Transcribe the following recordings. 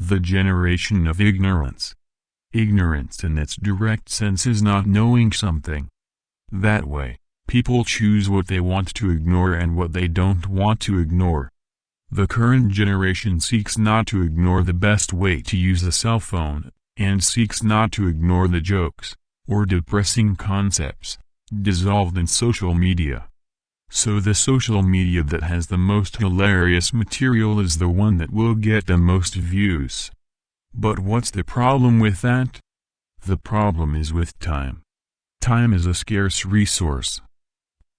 The generation of ignorance. Ignorance in its direct sense is not knowing something. That way, people choose what they want to ignore and what they don't want to ignore. The current generation seeks not to ignore the best way to use a cell phone, and seeks not to ignore the jokes, or depressing concepts, dissolved in social media. So the social media that has the most hilarious material is the one that will get the most views. But what's the problem with that? The problem is with time. Time is a scarce resource.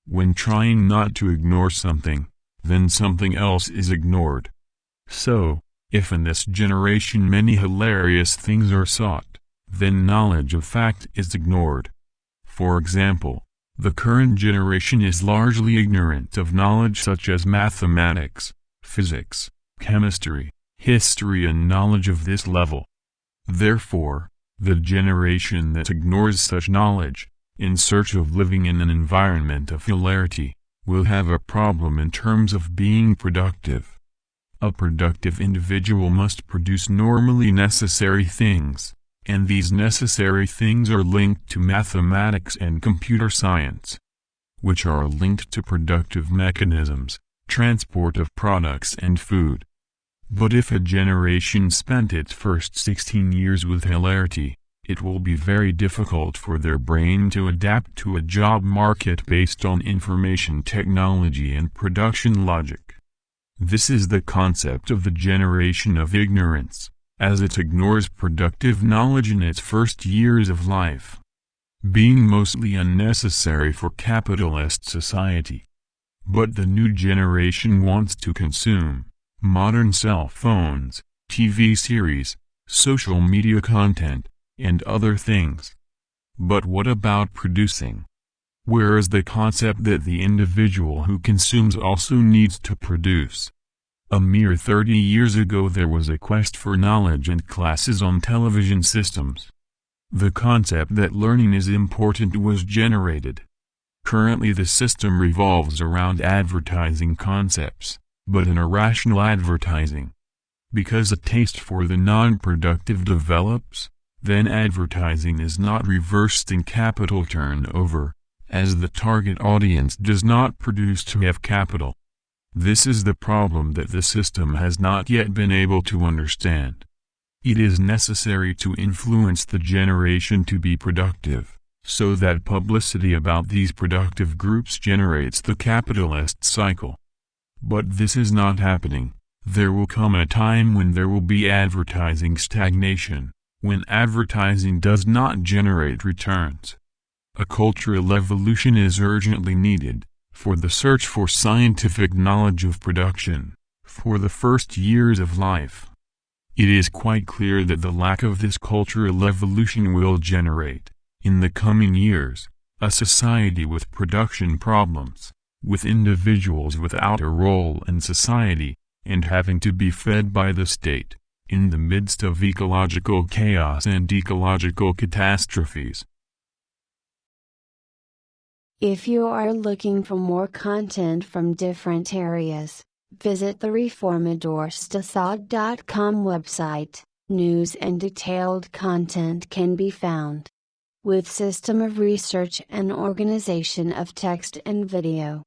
When trying not to ignore something, then something else is ignored. So, if in this generation many hilarious things are sought, then knowledge of fact is ignored. For example, the current generation is largely ignorant of knowledge such as mathematics, physics, chemistry, history and knowledge of this level. Therefore, the generation that ignores such knowledge, in search of living in an environment of hilarity, will have a problem in terms of being productive. A productive individual must produce normally necessary things, and these necessary things are linked to mathematics and computer science, which are linked to productive mechanisms, transport of products and food. But if a generation spent its first 16 years with hilarity, it will be very difficult for their brain to adapt to a job market based on information technology and production logic. This is the concept of the generation of ignorance, as it ignores productive knowledge in its first years of life, being mostly unnecessary for capitalist society. But the new generation wants to consume modern cell phones, TV series, social media content, and other things. But what about producing? Where is the concept that the individual who consumes also needs to produce? A mere 30 years ago there was a quest for knowledge and classes on television systems. The concept that learning is important was generated. Currently the system revolves around advertising concepts, but an irrational advertising. Because a taste for the non-productive develops, then advertising is not reversed in capital turnover, as the target audience does not produce to have capital. This is the problem that the system has not yet been able to understand. It is necessary to influence the generation to be productive, so that publicity about these productive groups generates the capitalist cycle. But this is not happening. There will come a time when there will be advertising stagnation, when advertising does not generate returns. A cultural evolution is urgently needed, for the search for scientific knowledge of production, for the first years of life. It is quite clear that the lack of this cultural evolution will generate, in the coming years, a society with production problems, with individuals without a role in society, and having to be fed by the state, in the midst of ecological chaos and ecological catastrophes. If you are looking for more content from different areas, visit the reformadorstad.com website. News and detailed content can be found with system of research and organization of text and video.